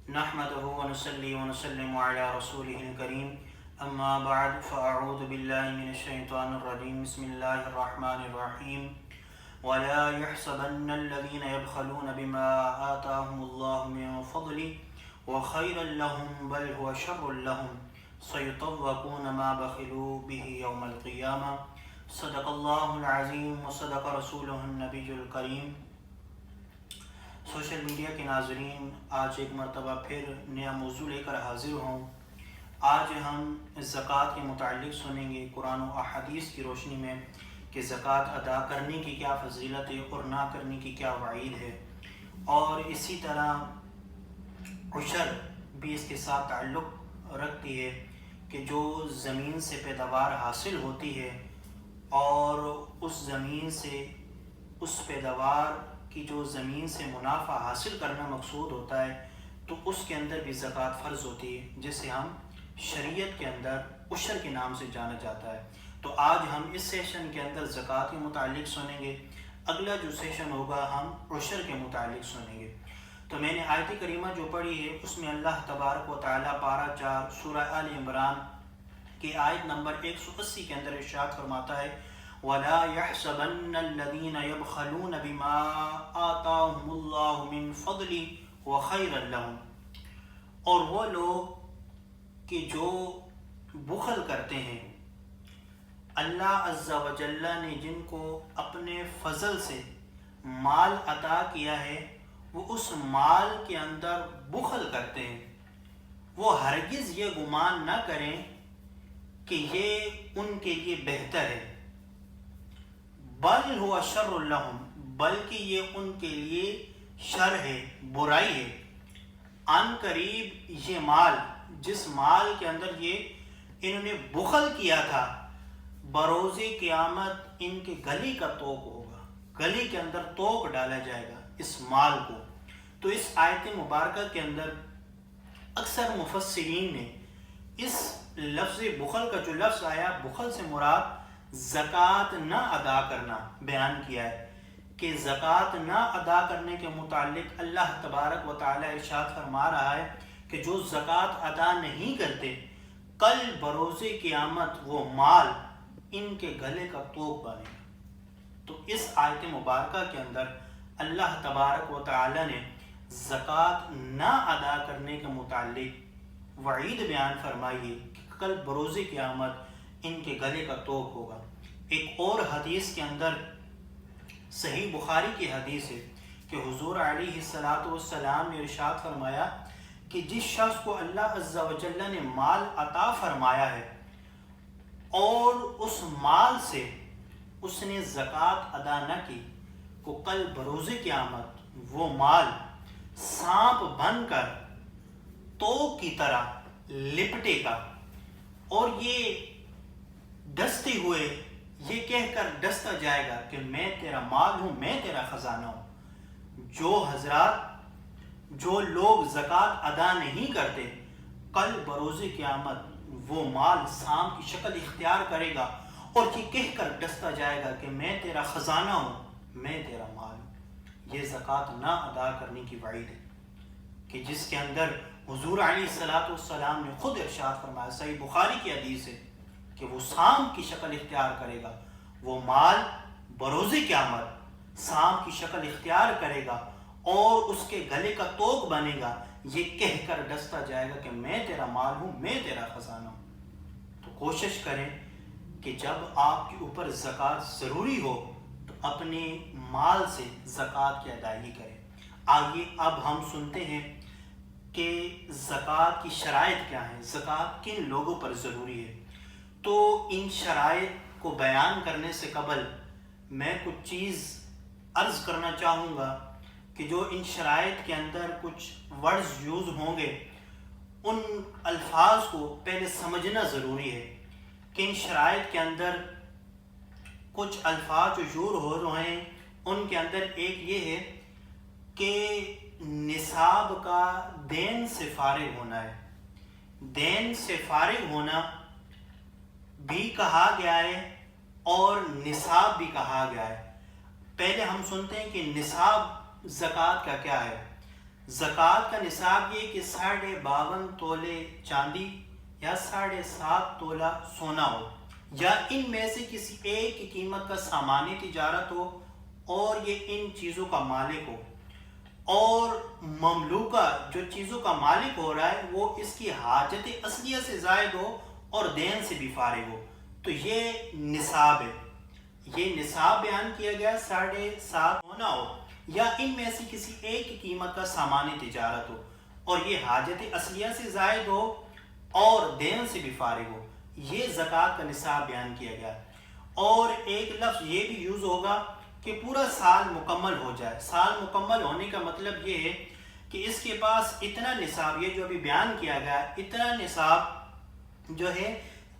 نحمده ونصلي ونسلم على رسوله الكريم اما بعد فاعوذ بالله من الشيطان الرجيم بسم الله الرحمن الرحيم ولا يحسبن الذين يبخلون بما آتاهم الله من فضله وخيرا لهم بل هو شر لهم سيطوقون ما بخلوا به يوم القيامة صدق الله العظيم وصدق رسوله النبي الكريم۔ سوشل میڈیا کے ناظرین، آج ایک مرتبہ پھر نیا موضوع لے کر حاضر ہوں۔ آج ہم زکوٰۃ کے متعلق سنیں گے قرآن و احادیث کی روشنی میں کہ زکوٰۃ ادا کرنے کی کیا فضیلت ہے اور نہ کرنے کی کیا وعید ہے، اور اسی طرح عشر بھی اس کے ساتھ تعلق رکھتی ہے کہ جو زمین سے پیداوار حاصل ہوتی ہے اور اس زمین سے اس پیداوار کی جو زمین سے منافع حاصل کرنا مقصود ہوتا ہے تو اس کے اندر بھی زکوٰۃ فرض ہوتی ہے، جسے ہم شریعت کے اندر عشر کے نام سے جانا جاتا ہے۔ تو آج ہم اس سیشن کے اندر زکوٰۃ کے متعلق سنیں گے، اگلا جو سیشن ہوگا ہم عشر کے متعلق سنیں گے۔ تو میں نے آیت کریمہ جو پڑھی ہے اس میں اللہ تبارک و تعالیٰ پارہ 4 سورہ آل عمران کی آیت نمبر 180 کے اندر ارشاد فرماتا ہے وَلَا يَحْسَبَنَّ الَّذِينَ يَبْخَلُونَ بِمَا آتَاهُمُ اللَّهُ مِنْ فَضْلِهِ وَخَيْرًا لَهُمْ، اور وہ لوگ کہ جو بخل کرتے ہیں، اللہ عز و جل نے جن کو اپنے فضل سے مال عطا کیا ہے وہ اس مال کے اندر بخل کرتے ہیں، وہ ہرگز یہ گمان نہ کریں کہ یہ ان کے لیے بہتر ہے، بل ہوا شر لہم، بلکہ یہ ان کے لیے شر ہے، برائی ہے۔ ان قریب یہ مال، جس مال کے اندر یہ انہوں نے بخل کیا تھا، بروز قیامت ان کے گلی کا توق ہوگا، گلی کے اندر توق ڈالا جائے گا اس مال کو۔ تو اس آیت مبارکہ کے اندر اکثر مفسرین نے اس لفظ بخل کا جو لفظ آیا، بخل سے مراد زکوٰۃ نہ ادا کرنا بیان کیا ہے، کہ زکوٰۃ نہ ادا کرنے کے متعلق اللہ تبارک و تعالیٰ ارشاد فرما رہا ہے کہ جو زکوٰۃ ادا نہیں کرتے، کل بروز قیامت وہ مال ان کے گلے کا توق بنے گا۔ تو اس آیت مبارکہ کے اندر اللہ تبارک و تعالیٰ نے زکوٰۃ نہ ادا کرنے کے متعلق وعید بیان فرمائی ہے کہ کل بروز قیامت ان کے گلے کا توق ہوگا۔ ایک اور حدیث کے اندر صحیح بخاری کی حدیث ہے کہ حضور علیہ السلام نے ارشاد فرمایا کہ جس شخص کو اللہ عز و جل نے مال عطا فرمایا ہے اور اس مال سے اس نے زکوٰۃ ادا نہ کی، کو کل بروز قیامت وہ مال سانپ بن کر توق کی طرح لپٹے گا، اور یہ ڈستے ہوئے یہ کہہ کر ڈستا جائے گا کہ میں تیرا مال ہوں، میں تیرا خزانہ ہوں۔ جو حضرات، جو لوگ زکوٰۃ ادا نہیں کرتے، کل بروز قیامت وہ مال سانپ کی شکل اختیار کرے گا اور یہ کہہ کر ڈستا جائے گا کہ میں تیرا خزانہ ہوں، میں تیرا مال ہوں۔ یہ زکوٰۃ نہ ادا کرنے کی وعید ہے کہ جس کے اندر حضور علیہ السلام نے خود ارشاد فرمایا، صحیح بخاری کی حدیث ہے کہ وہ سانپ کی شکل اختیار کرے گا، وہ مال بروز قیامت سانپ کی شکل اختیار کرے گا اور اس کے گلے کا توق بنے گا، یہ کہہ کر ڈستا جائے گا کہ میں تیرا مال ہوں، میں تیرا خزانہ ہوں۔ تو کوشش کریں کہ جب آپ کے اوپر زکوٰۃ ضروری ہو تو اپنے مال سے زکوٰۃ کی ادائیگی کریں۔ آگے اب ہم سنتے ہیں کہ زکوٰۃ کی شرائط کیا ہیں، زکوٰۃ کن لوگوں پر ضروری ہے۔ تو ان شرائط کو بیان کرنے سے قبل میں کچھ چیز عرض کرنا چاہوں گا کہ جو ان شرائط کے اندر کچھ ورڈز یوز ہوں گے، ان الفاظ کو پہلے سمجھنا ضروری ہے کہ ان شرائط کے اندر کچھ الفاظ جو یوز ہو رہے ہیں ان کے اندر ایک یہ ہے کہ نصاب کا دین سے فارغ ہونا ہے۔ دین سے فارغ ہونا بھی کہا گیا ہے اور نصاب بھی کہا گیا ہے۔ پہلے ہم سنتے ہیں کہ نصاب زکوٰۃ کا کیا ہے۔ زکوٰۃ کا نصاب یہ کہ 52.5 تولے چاندی یا 7.5 تولہ سونا ہو، یا ان میں سے کسی ایک کی قیمت کا سامان تجارت ہو اور یہ ان چیزوں کا مالک ہو، اور مملوکہ جو چیزوں کا مالک ہو رہا ہے وہ اس کی حاجت اصلیہ سے زائد ہو اور دین سے بھی فارغ ہو، تو یہ نصاب ہے۔ یہ نصاب بیان کیا گیا 7.5 ہونا ہو، یا ان میں سے کسی ایک کی قیمت کا سامان تجارت ہو اور یہ حاجت اصلیہ سے زائد ہو اور دین سے بھی فارغ ہو، یہ زکوٰۃ کا نصاب بیان کیا گیا۔ اور ایک لفظ یہ بھی یوز ہوگا کہ پورا سال مکمل ہو جائے۔ سال مکمل ہونے کا مطلب یہ ہے کہ اس کے پاس اتنا نصاب، یہ جو ابھی بیان کیا گیا، اتنا نصاب جو ہے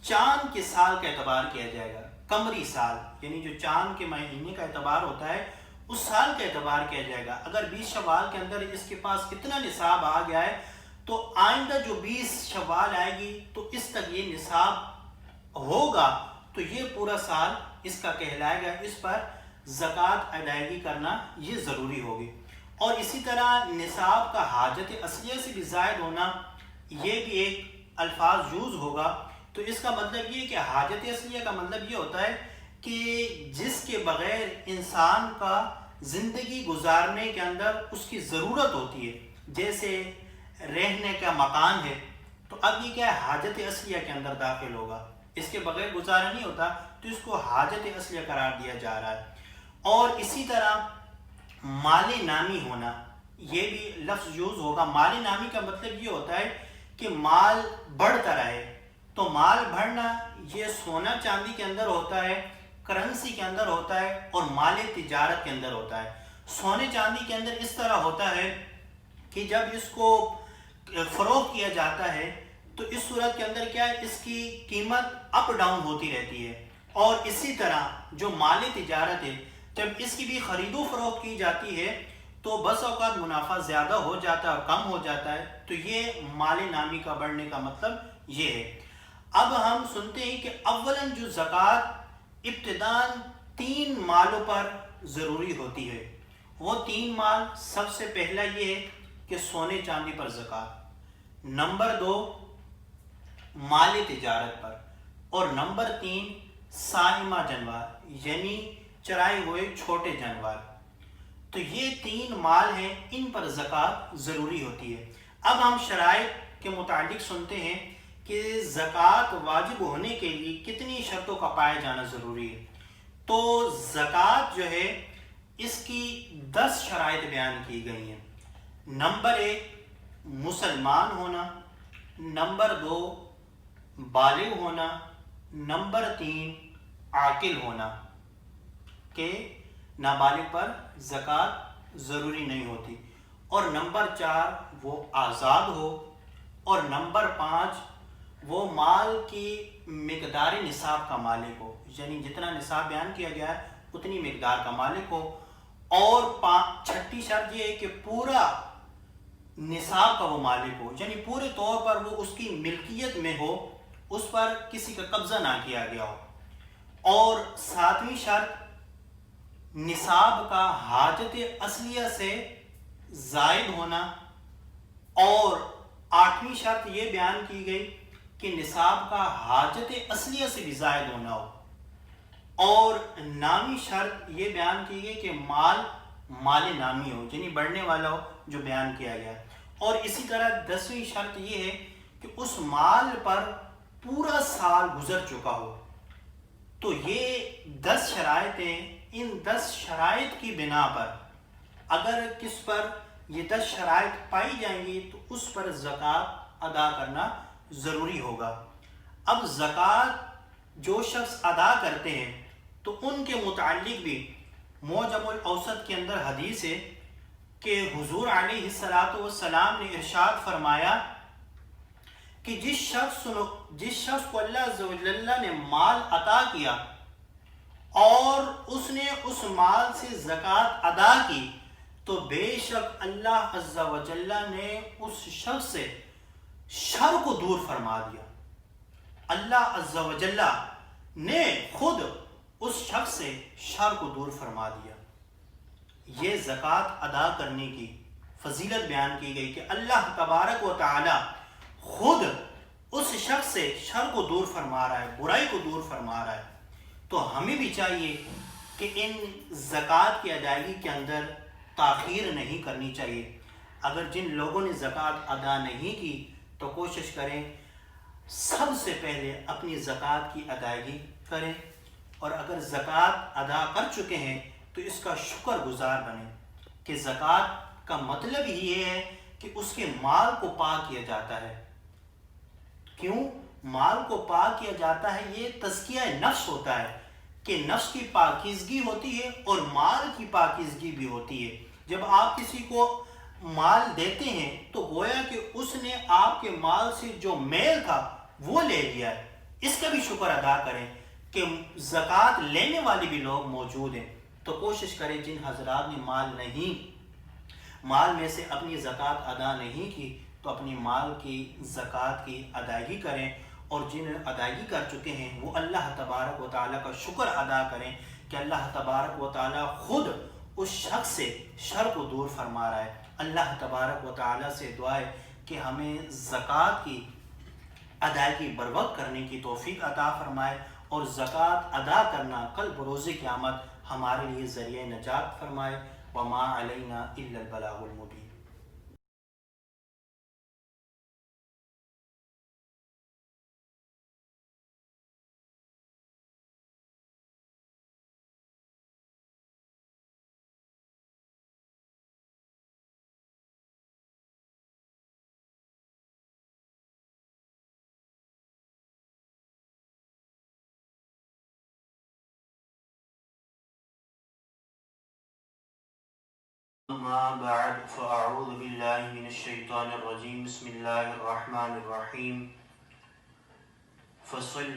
چاند کے سال کا اعتبار کیا جائے گا، قمری سال، یعنی جو چاند کے مہینے کا اعتبار ہوتا ہے اس سال کا اعتبار کیا جائے گا۔ اگر 20 شوال کے اندر اس کے پاس اتنا نصاب آ گیا ہے تو آئندہ جو 20 شوال آئے گی تو اس تک یہ نصاب ہوگا، تو یہ پورا سال اس کا کہلائے گا، اس پر زکوٰۃ ادائیگی کرنا یہ ضروری ہوگی۔ اور اسی طرح نصاب کا حاجت اصلیہ سے بھی زائد ہونا، یہ بھی ایک الفاظ یوز ہوگا، تو اس کا مطلب یہ کہ حاجت اصلیہ کا مطلب یہ ہوتا ہے کہ جس کے بغیر انسان کا زندگی گزارنے کے اندر اس کی ضرورت ہوتی ہے، جیسے رہنے کا مکان ہے، تو اب یہ کیا ہے، حاجت اصلیہ کے اندر داخل ہوگا، اس کے بغیر گزارا نہیں ہوتا، تو اس کو حاجت اصلیہ قرار دیا جا رہا ہے۔ اور اسی طرح مال نامی ہونا، یہ بھی لفظ یوز ہوگا۔ مال نامی کا مطلب یہ ہوتا ہے کہ مال بڑھتا رہے، تو مال بڑھنا یہ سونا چاندی کے اندر ہوتا ہے، کرنسی کے اندر ہوتا ہے، اور مال تجارت کے اندر ہوتا ہے۔ سونے چاندی کے اندر اس طرح ہوتا ہے کہ جب اس کو فروخت کیا جاتا ہے تو اس صورت کے اندر کیا ہے، اس کی قیمت اپ ڈاؤن ہوتی رہتی ہے، اور اسی طرح جو مال تجارت ہے جب اس کی بھی خرید و فروخت کی جاتی ہے تو بس اوقات منافع زیادہ ہو جاتا ہے اور کم ہو جاتا ہے، تو یہ مال نامی کا بڑھنے کا مطلب یہ ہے۔ اب ہم سنتے ہیں کہ اولاً جو زکوٰۃ ابتداً 3 مالوں پر ضروری ہوتی ہے، وہ 3 مال، سب سے پہلا یہ ہے کہ سونے چاندی پر زکوٰۃ، نمبر 2 مال تجارت پر، اور نمبر 3 سائمہ جانور، یعنی چرائے ہوئے چھوٹے جانور۔ تو یہ 3 مال ہیں، ان پر زکوٰۃ ضروری ہوتی ہے۔ اب ہم شرائط کے متعلق سنتے ہیں کہ زکوٰۃ واجب ہونے کے لیے کتنی شرطوں کا پایا جانا ضروری ہے۔ تو زکوٰۃ جو ہے اس کی 10 شرائط بیان کی گئی ہیں۔ نمبر 1 مسلمان ہونا، نمبر 2 بالغ ہونا، نمبر 3 عاقل ہونا، کہ نابالغ پر زکوٰۃ ضروری نہیں ہوتی، اور نمبر 4 وہ آزاد ہو، اور نمبر 5 وہ مال کی مقدار نصاب کا مالک ہو، یعنی جتنا نصاب بیان کیا گیا ہے اتنی مقدار کا مالک ہو، اور 6ٹھی شرط یہ ہے کہ پورا نصاب کا وہ مالک ہو، یعنی پورے طور پر وہ اس کی ملکیت میں ہو، اس پر کسی کا قبضہ نہ کیا گیا ہو، اور 7ویں شرط نصاب کا حاجت اصلیہ سے زائد ہونا، اور 8ویں شرط یہ بیان کی گئی کہ نصاب کا حاجت اصلیہ سے بھی زائد ہونا ہو، اور 9ویں شرط یہ بیان کی گئی کہ مال نامی ہو، یعنی بڑھنے والا ہو، جو بیان کیا گیا، اور اسی طرح 10ویں شرط یہ ہے کہ اس مال پر پورا سال گزر چکا ہو۔ تو یہ 10 شرائطیں، ان 10 شرائط کی بنا پر اگر کس پر یہ 10 شرائط پائی جائیں گی تو اس پر زکوٰۃ ادا کرنا ضروری ہوگا۔ اب زکوٰۃ جو شخص ادا کرتے ہیں تو ان کے متعلق بھی معجم الاوسط کے اندر حدیث ہے کہ حضور علیہ السلام نے ارشاد فرمایا کہ جس شخص کو اللہ عز و جل نے مال عطا کیا اور اس نے اس مال سے زکوٰۃ ادا کی تو بے شک اللہ عز و جل نے اس شخص سے شر کو دور فرما دیا۔ اللہ عز و جل نے خود اس شخص سے شر کو دور فرما دیا۔ یہ زکوٰۃ ادا کرنے کی فضیلت بیان کی گئی کہ اللہ تبارک و تعالی خود اس شخص سے شر کو دور فرما رہا ہے، برائی کو دور فرما رہا ہے. تو ہمیں بھی چاہیے کہ ان زکوٰۃ کی ادائیگی کے اندر تاخیر نہیں کرنی چاہیے. اگر جن لوگوں نے زکوٰۃ ادا نہیں کی تو کوشش کریں سب سے پہلے اپنی زکوٰۃ کی ادائیگی کریں، اور اگر زکوٰۃ ادا کر چکے ہیں تو اس کا شکر گزار بنیں. کہ زکوٰۃ کا مطلب ہی یہ ہے کہ اس کے مال کو پاک کیا جاتا ہے. کیوں مال کو پاک کیا جاتا ہے؟ یہ تزکیہ نفس ہوتا ہے کہ نفس کی پاکیزگی ہوتی ہے اور مال کی پاکیزگی بھی ہوتی ہے. جب آپ کسی کو مال دیتے ہیں تو گویا کہ اس نے آپ کے مال سے جو میل تھا وہ لے لیا ہے. اس کا بھی شکر ادا کریں کہ زکوٰۃ لینے والے بھی لوگ موجود ہیں. تو کوشش کریں جن حضرات نے مال میں سے اپنی زکوٰۃ ادا نہیں کی تو اپنی مال کی زکوٰۃ کی ادائیگی کریں، اور جن ادائیگی کر چکے ہیں وہ اللہ تبارک و تعالیٰ کا شکر ادا کریں کہ اللہ تبارک و تعالیٰ خود اس شخص سے شر کو دور فرما رہا ہے. اللہ تبارک و تعالیٰ سے دعا ہے کہ ہمیں زکوٰۃ کی ادائیگی بر وقت کرنے کی توفیق عطا فرمائے، اور زکوٰۃ ادا کرنا کل بروز قیامت ہمارے لیے ذریعہ نجات فرمائے. وما علینا الا البلاغ المبین. اما بعد فاعوذ باللہ من الشیطان الرجیم. بسم اللہ الرحمن الرحیم. فصل